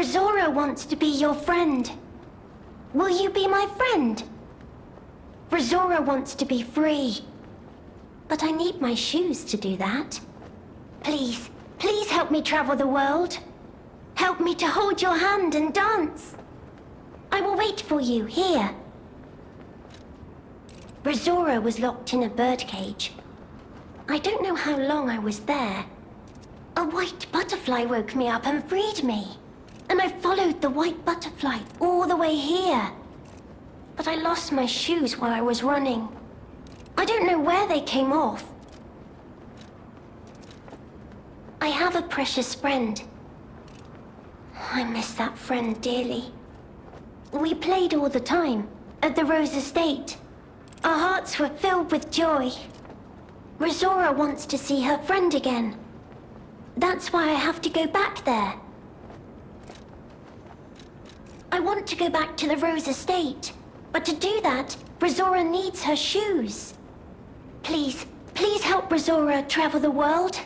Brazora wants to be your friend. Will you be my friend? Brazora wants to be free. But I need my shoes to do that. Please, please help me travel the world. Help me to hold your hand and dance. I will wait for you here. Brazora was locked in a birdcage. I don't know how long I was there. A white butterfly woke me up and freed me. And I followed the white butterfly all the way here. But I lost my shoes while I was running. I don't know where they came off. I have a precious friend. I miss that friend dearly. We played all the time at the Rose Estate. Our hearts were filled with joy. Brazora wants to see her friend again. That's why I have to go back there. I want to go back to the Rose Estate, but to do that, Brazora needs her shoes. Please, please help Brazora travel the world.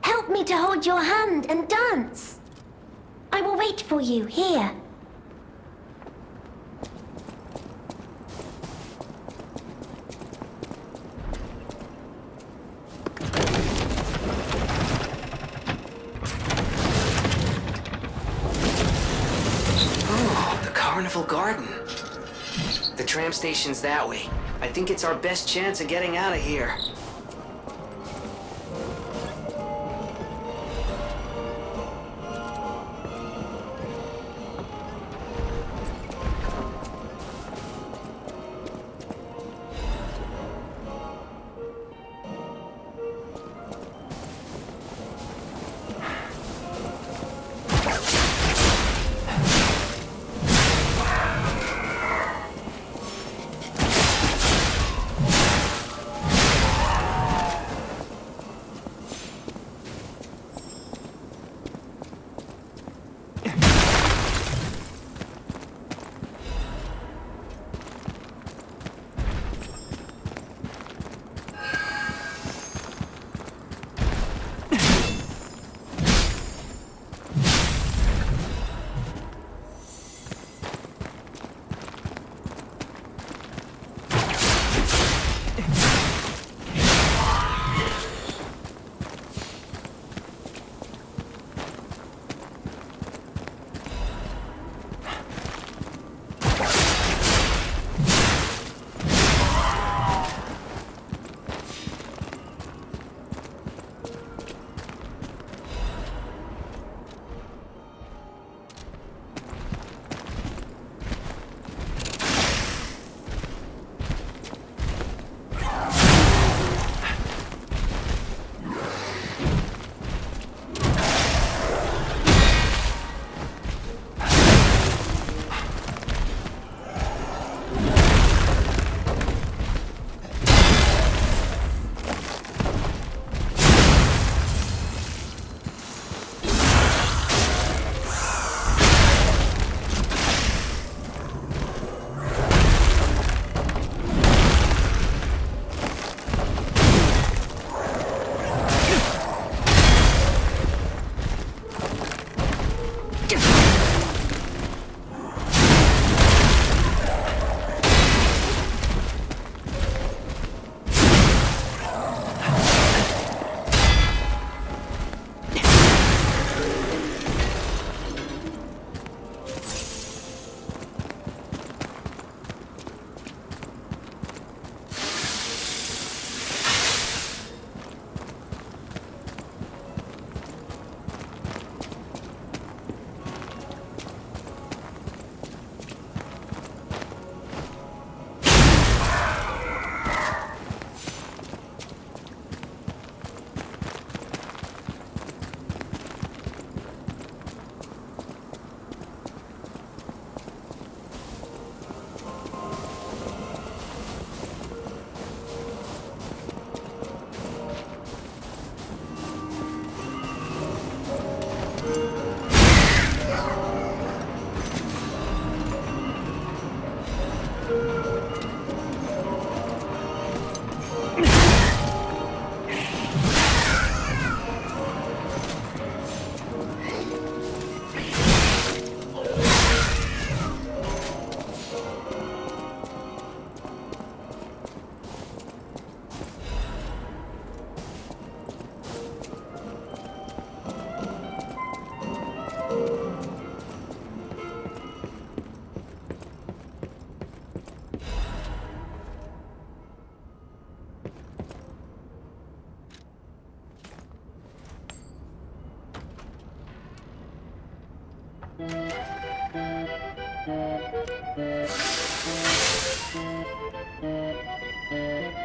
Help me to hold your hand and dance. I will wait for you here. Carnival Garden. The tram station's that way. I think it's our best chance of getting out of here.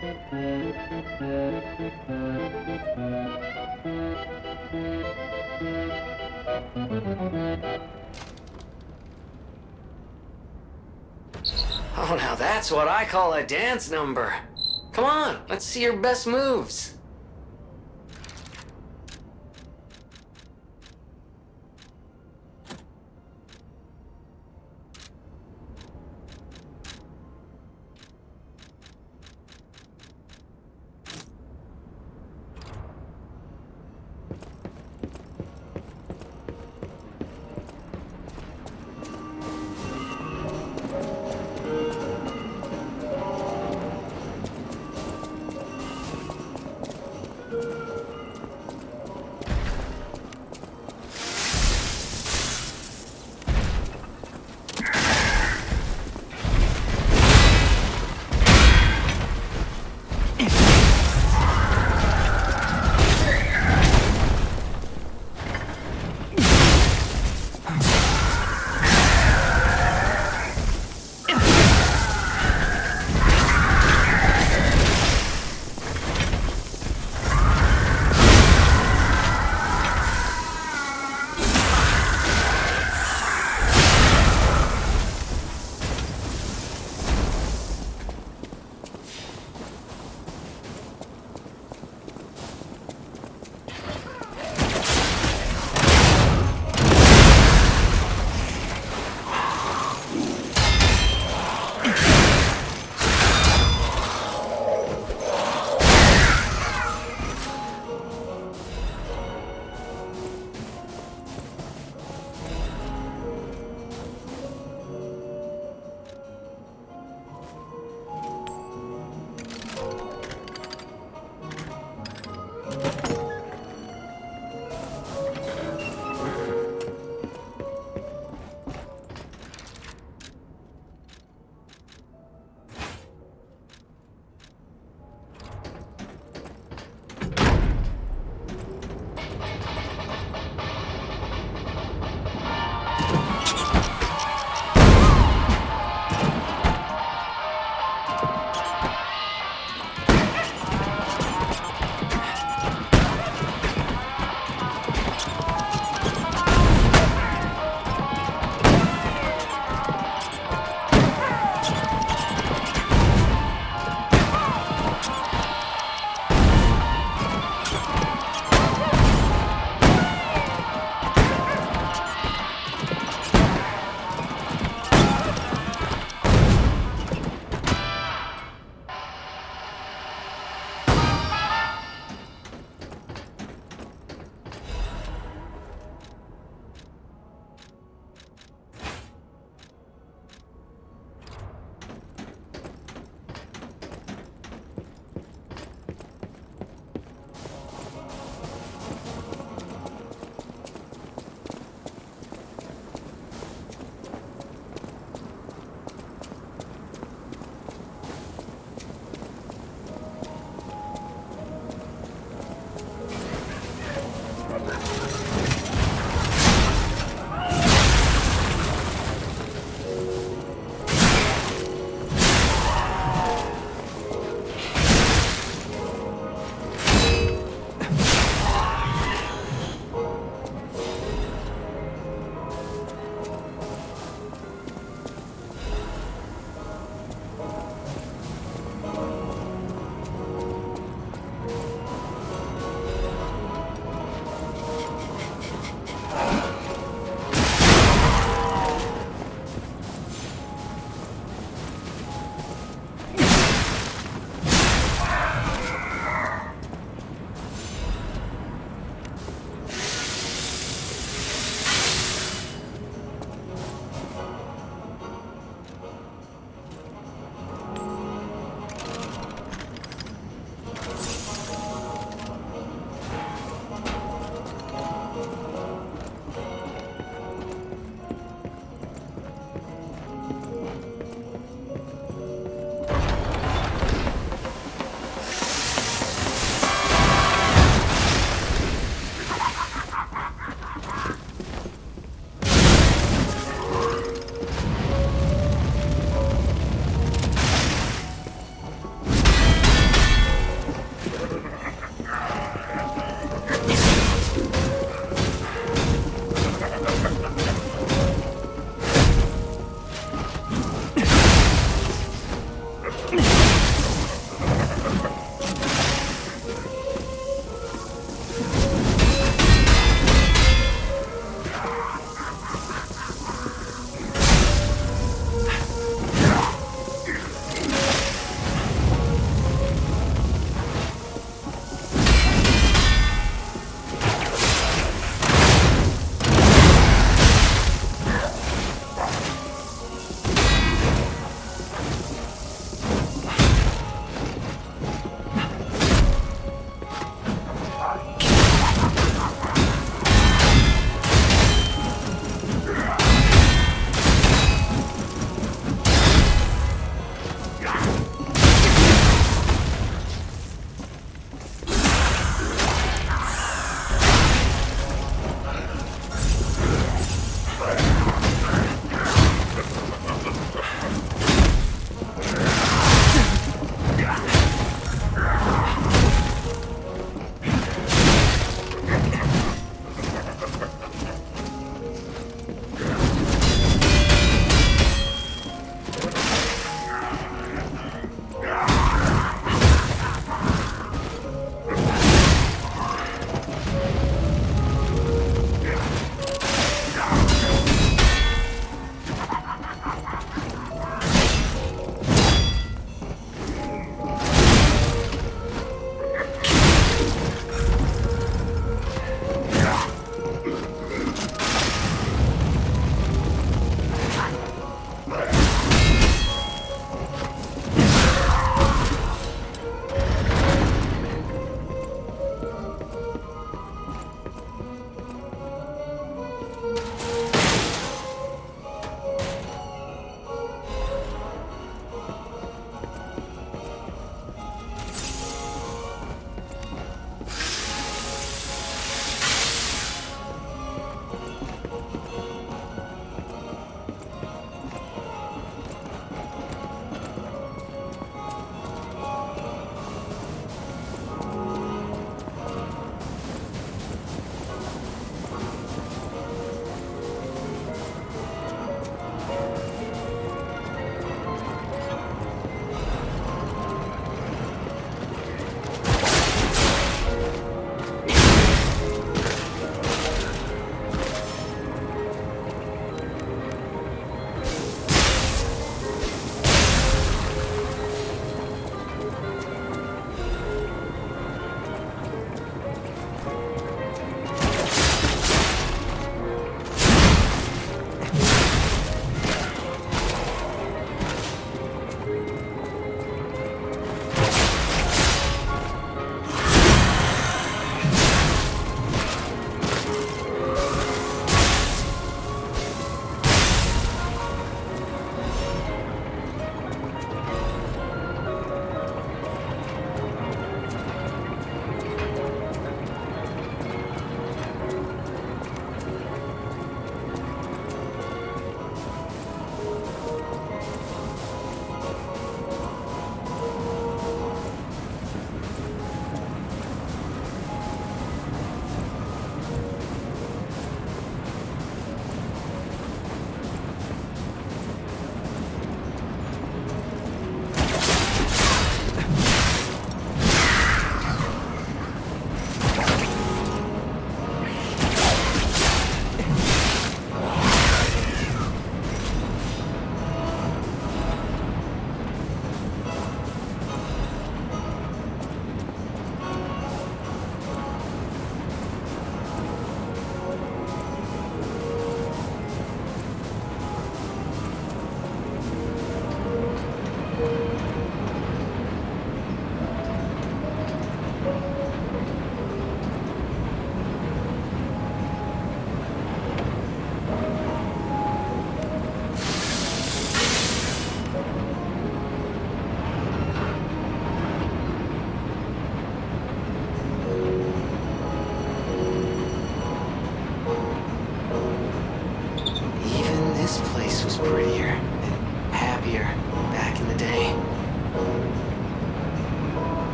Oh, now that's what I call a dance number. Come on, let's see your best moves.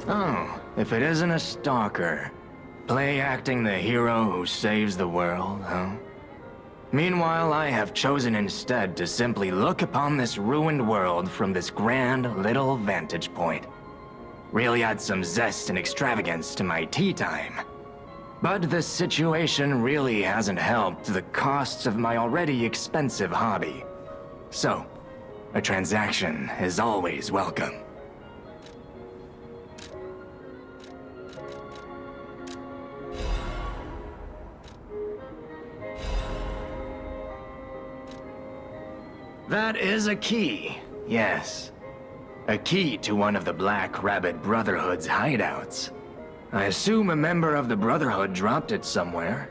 Oh, if it isn't a stalker. Play acting the hero who saves the world, huh? Meanwhile, I have chosen instead to simply look upon this ruined world from this grand little vantage point. Really add some zest and extravagance to my tea time. But this situation really hasn't helped the costs of my already expensive hobby. So, a transaction is always welcome. That is a key, yes. A key to one of the Black Rabbit Brotherhood's hideouts. I assume a member of the Brotherhood dropped it somewhere.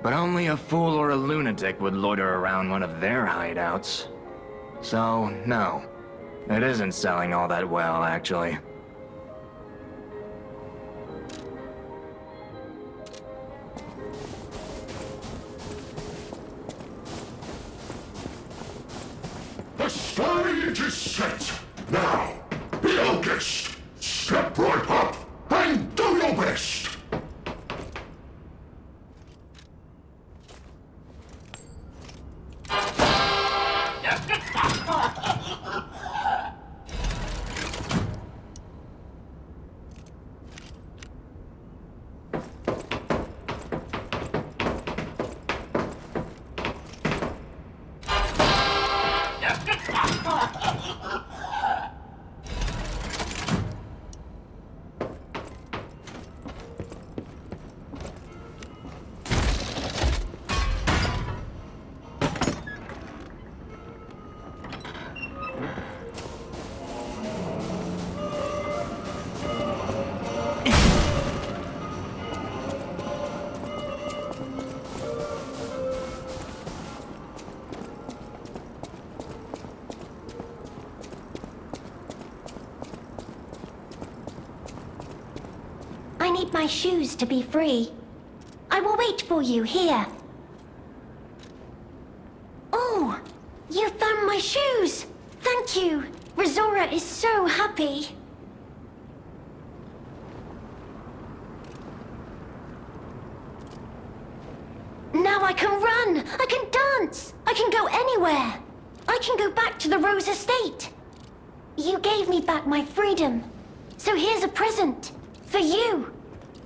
But only a fool or a lunatic would loiter around one of their hideouts. So, no. It isn't selling all that well, actually. The stage is set. Now, be our guest. Step right up and do your best. I need my shoes to be free. I will wait for you here. Oh, you found my shoes! Thank you! Rizora is so happy. Now I can run! I can dance! I can go anywhere! I can go back to the Rose Estate! You gave me back my freedom. So here's a present. For you.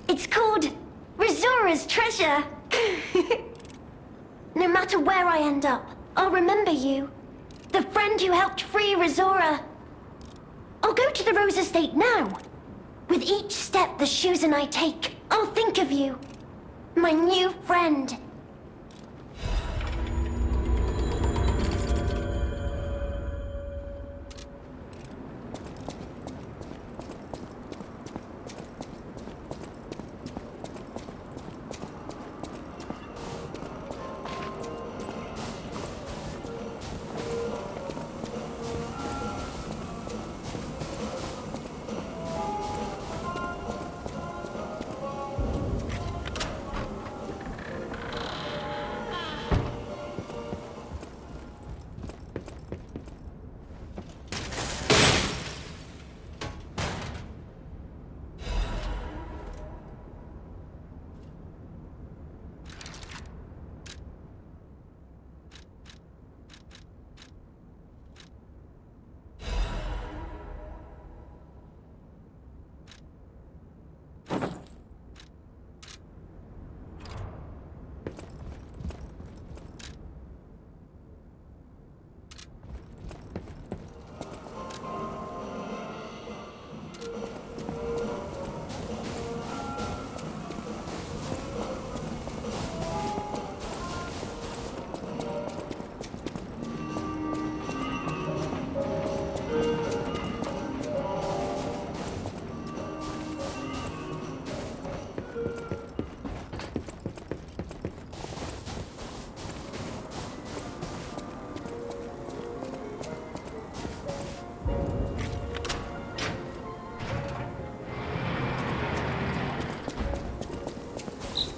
It's called Rizora's Treasure. No matter where I end up, I'll remember you. The friend who helped free Rizora. I'll go to the Rose Estate now. With each step the shoes and I take, I'll think of you. My new friend.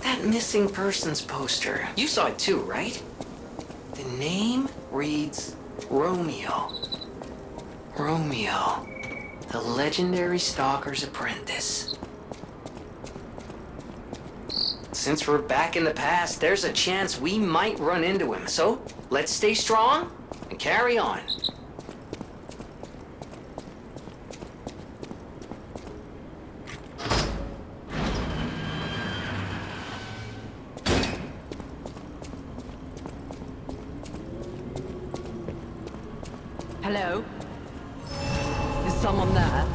That missing persons poster. You saw it too, right? The name reads Romeo. Romeo. The legendary Stalker's apprentice. Since we're back in the past, there's a chance we might run into him. So, let's stay strong and carry on. Hello? Is someone there?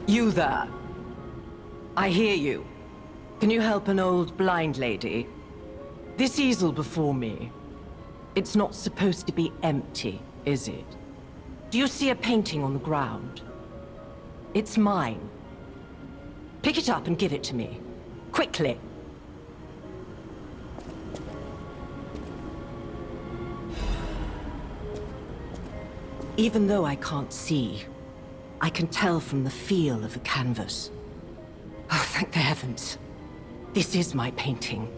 You there? I hear you. Can you help an old blind lady? This easel before me, it's not supposed to be empty, is it? Do you see a painting on the ground? It's mine. Pick it up and give it to me. Quickly. Even though I can't see, I can tell from the feel of the canvas. Oh, thank the heavens. This is my painting.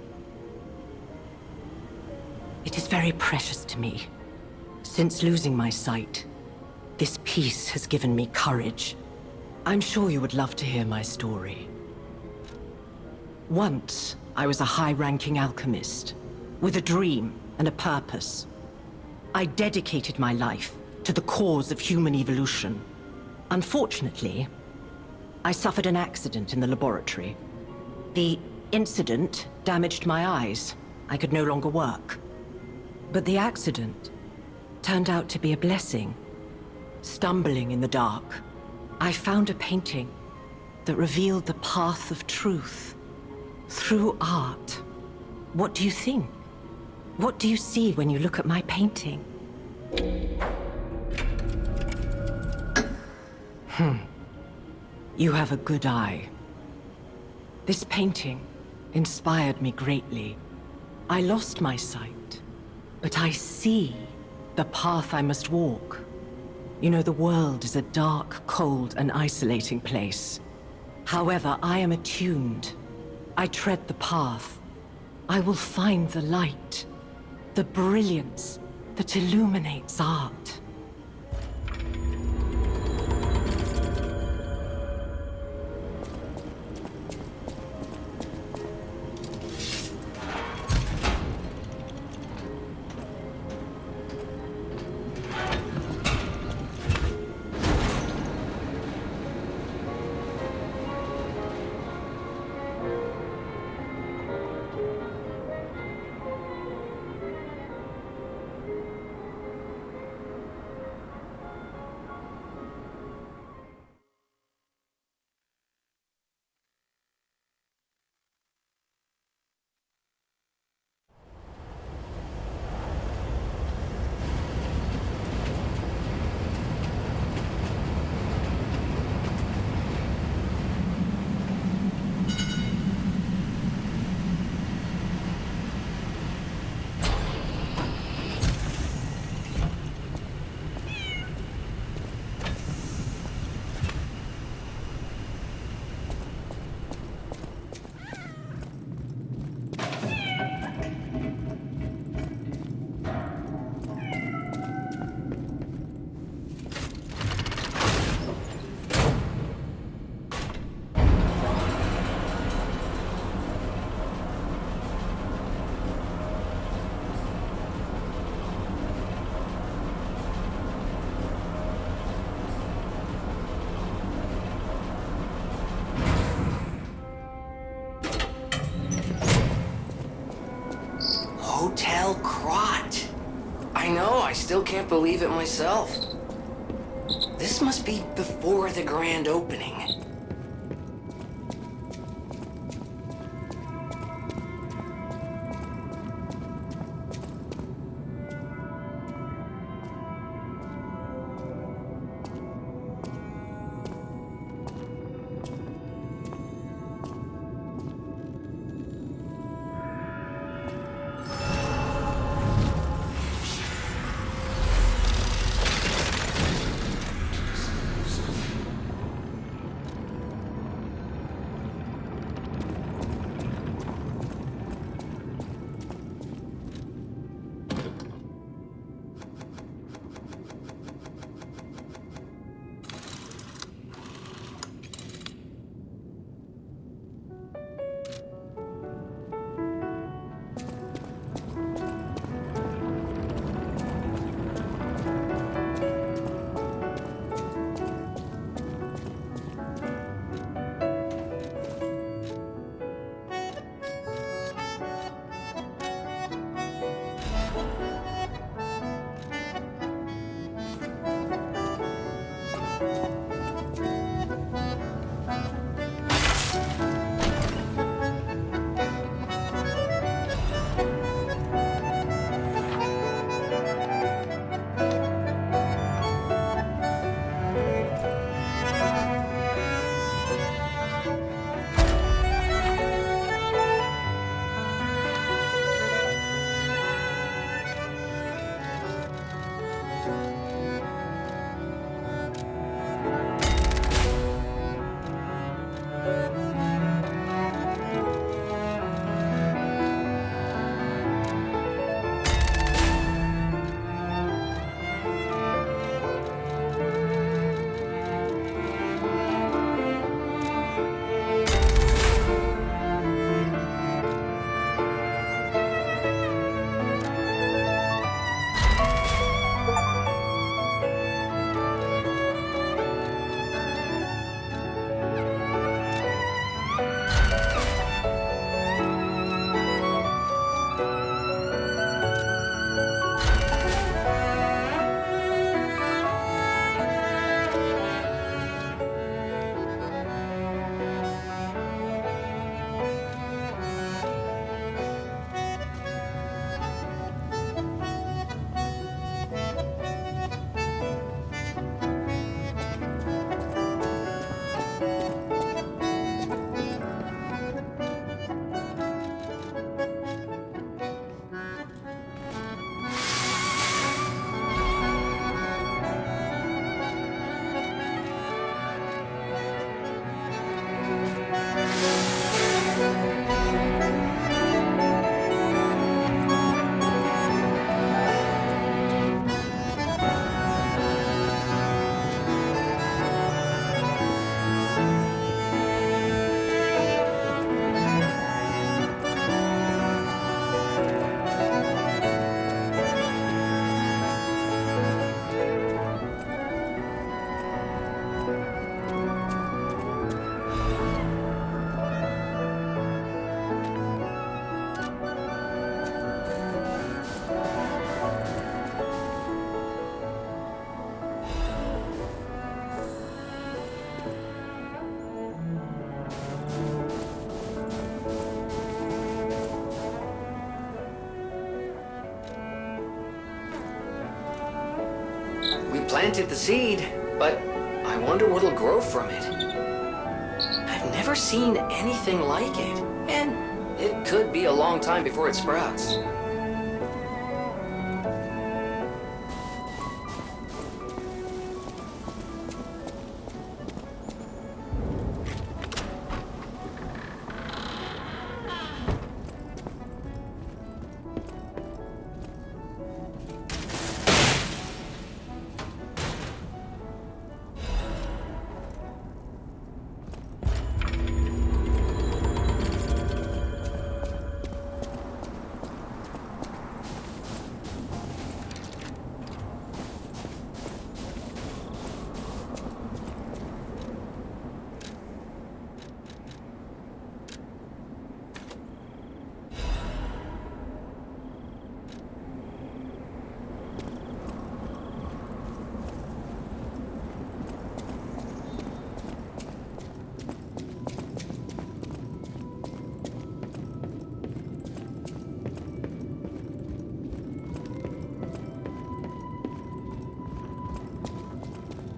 It is very precious to me. Since losing my sight, this piece has given me courage. I'm sure you would love to hear my story. Once, I was a high-ranking alchemist, with a dream and a purpose. I dedicated my life to the cause of human evolution. Unfortunately, I suffered an accident in the laboratory. The incident damaged my eyes. I could no longer work. But the accident turned out to be a blessing. Stumbling in the dark, I found a painting that revealed the path of truth through art. What do you think? What do you see when you look at my painting? You have a good eye. This painting inspired me greatly. I lost my sight, but I see the path I must walk. You know, the world is a dark, cold, and isolating place. However, I am attuned. I tread the path. I will find the light, the brilliance that illuminates art. Hotel Krat. I know, I still can't believe it myself. This must be before the grand opening. We planted the seed, but I wonder what'll grow from it. I've never seen anything like it, and it could be a long time before it sprouts.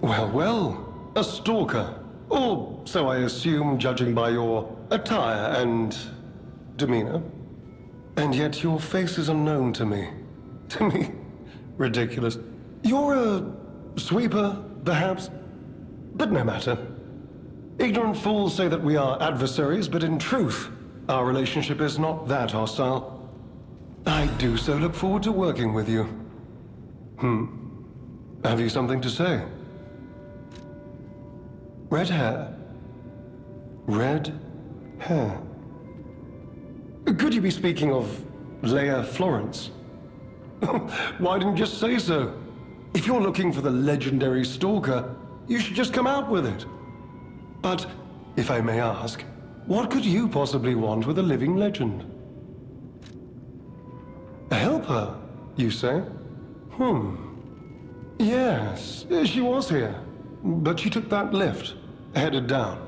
Well, well, a stalker. Or so I assume, judging by your attire and demeanor. And yet your face is unknown to me. To me? Ridiculous. You're a sweeper, perhaps? But no matter. Ignorant fools say that we are adversaries, but in truth, our relationship is not that hostile. I do so look forward to working with you. Have you something to say? Red hair. Red hair. Could you be speaking of Leia Florence? Why didn't you just say so? If you're looking for the legendary stalker, you should just come out with it. But, if I may ask, what could you possibly want with a living legend? A helper, you say? Yes, she was here. But she took that lift, headed down.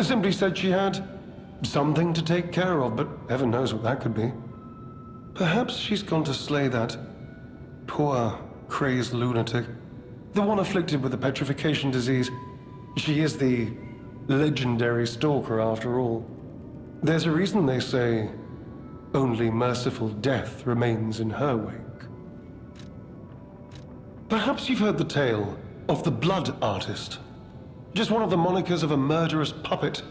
Simply said she had something to take care of, but heaven knows what that could be. Perhaps she's gone to slay that poor, crazed lunatic. The one afflicted with the petrification disease. She is the legendary stalker, after all. There's a reason they say only merciful death remains in her wake. Perhaps you've heard the tale of the Blood Artist. Just one of the monikers of a murderous puppet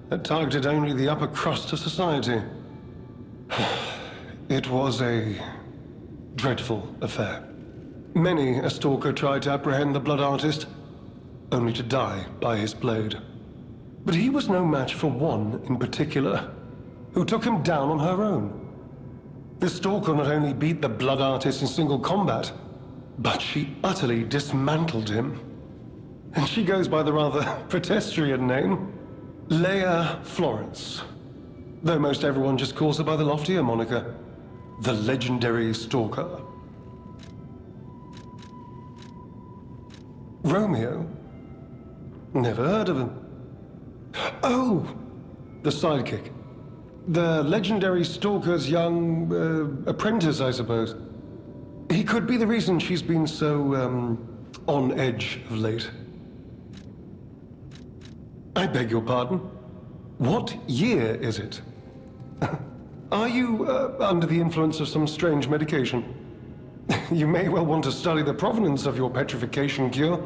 that targeted only the upper crust of society. It was a dreadful affair. Many a stalker tried to apprehend the Blood Artist, only to die by his blade. But he was no match for one in particular, who took him down on her own. The stalker not only beat the Blood Artist in single combat, but she utterly dismantled him. And she goes by the rather pedestrian name, Leia Florence. Though most everyone just calls her by the loftier moniker, the legendary stalker. Romeo? Never heard of him. Oh, the sidekick. The legendary stalker's young apprentice, I suppose. He could be the reason she's been so, on edge of late. I beg your pardon? What year is it? Are you, under the influence of some strange medication? You may well want to study the provenance of your petrification cure.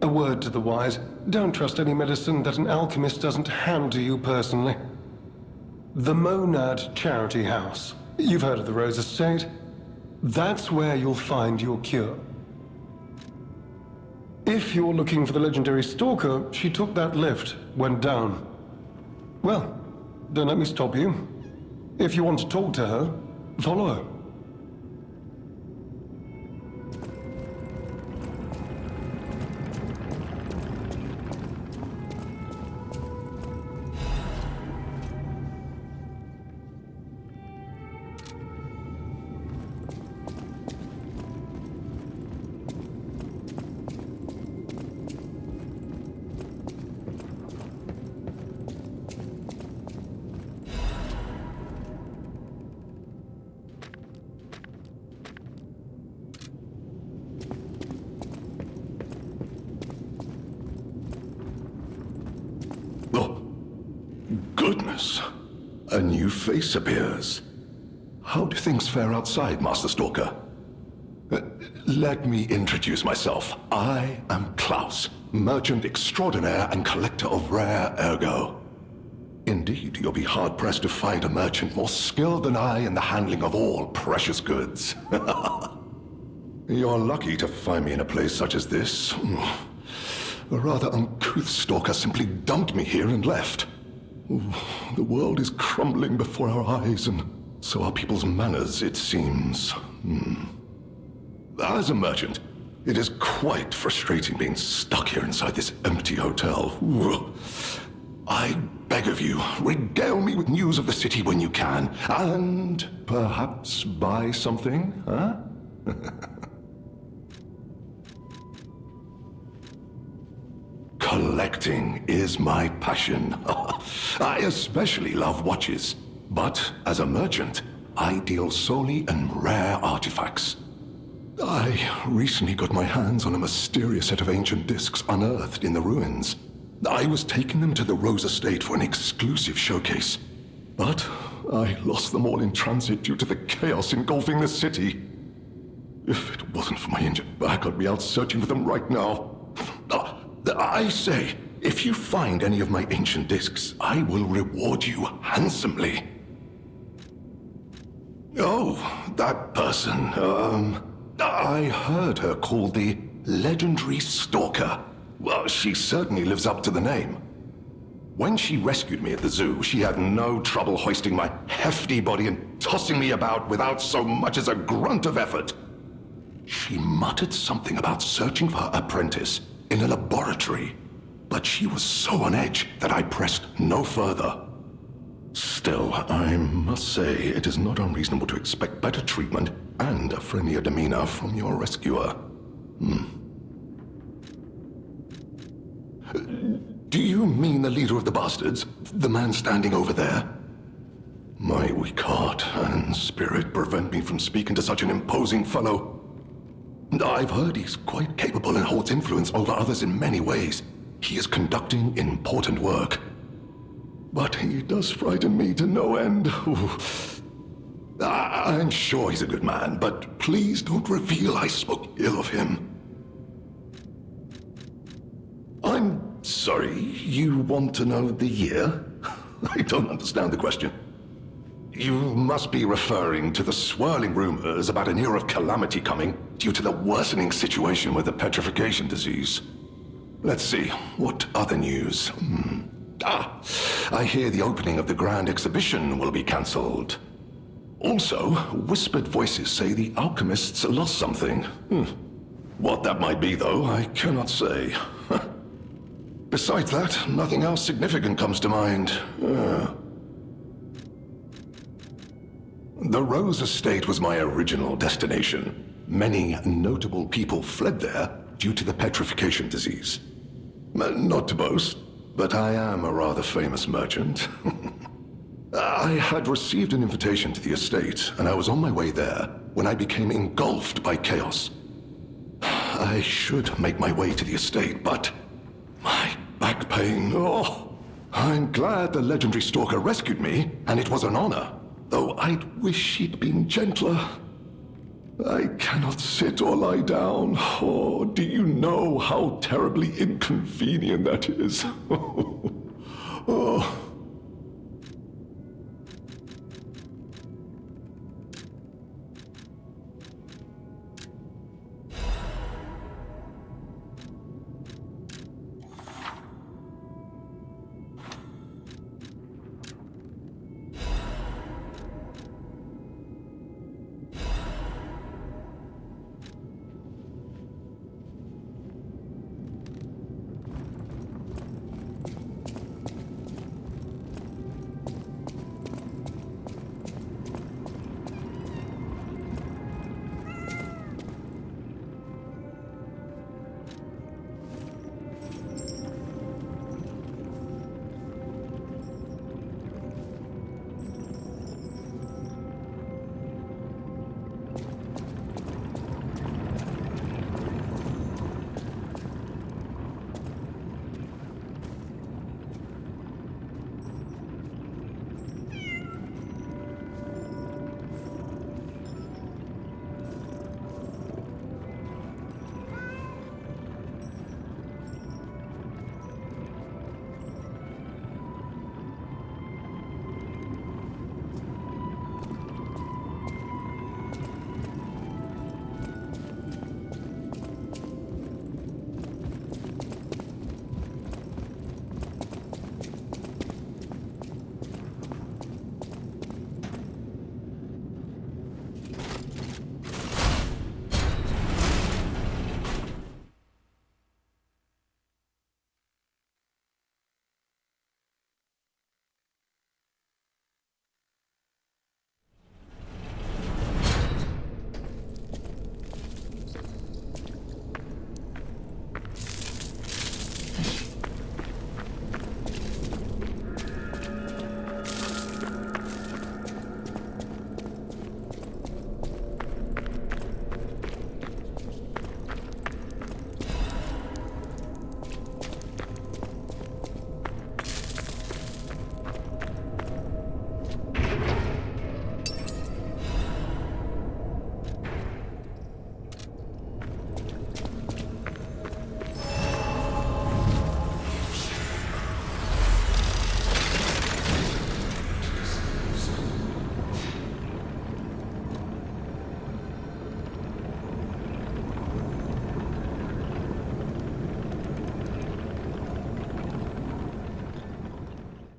A word to the wise, don't trust any medicine that an alchemist doesn't hand to you personally. The Monad Charity House. You've heard of the Rose Estate? That's where you'll find your cure. If you're looking for the legendary stalker, she took that lift, went down. Well, don't let me stop you. If you want to talk to her, follow her. a new face appears. How do things fare outside, Master Stalker? Let me introduce myself. I am Klaus, merchant extraordinaire and collector of rare ergo. Indeed, you'll be hard-pressed to find a merchant more skilled than I in the handling of all precious goods. You're lucky to find me in a place such as this. A rather uncouth stalker simply dumped me here and left. The world is crumbling before our eyes, and so are people's manners, it seems. As a merchant, it is quite frustrating being stuck here inside this empty hotel. I beg of you, regale me with news of the city when you can, and perhaps buy something, huh? Collecting is my passion. I especially love watches, but as a merchant, I deal solely in rare artifacts. I recently got my hands on a mysterious set of ancient discs unearthed in the ruins. I was taking them to the Rose Estate for an exclusive showcase, but I lost them all in transit due to the chaos engulfing the city. If it wasn't for my injured back, I'd be out searching for them right now. I say, if you find any of my ancient discs, I will reward you handsomely. Oh, that person, I heard her called the legendary Stalker. Well, she certainly lives up to the name. When she rescued me at the zoo, she had no trouble hoisting my hefty body and tossing me about without so much as a grunt of effort. She muttered something about searching for her apprentice in a laboratory, but she was so on edge that I pressed no further. Still, I must say it is not unreasonable to expect better treatment and a friendlier demeanor from your rescuer. Do you mean the leader of the bastards? The man standing over there? My weak heart and spirit prevent me from speaking to such an imposing fellow. I've heard he's quite capable and holds influence over others in many ways. He is conducting important work. But he does frighten me to no end. I'm sure he's a good man, but please don't reveal I spoke ill of him. I'm sorry, you want to know the year? I don't understand the question. You must be referring to the swirling rumors about an era of calamity coming due to the worsening situation with the petrification disease. Let's see, what other news? I hear the opening of the grand exhibition will be cancelled. Also, whispered voices say the alchemists lost something. What that might be, though, I cannot say. Besides that, nothing else significant comes to mind. The Rose Estate was my original destination. Many notable people fled there due to the petrification disease. Not to boast, but I am a rather famous merchant. I had received an invitation to the estate, and I was on my way there when I became engulfed by chaos. I should make my way to the estate, but my back pain, I'm glad the legendary stalker rescued me, and it was an honor, though I'd wish he'd been gentler. I cannot sit or lie down. Oh, do you know how terribly inconvenient that is? Oh.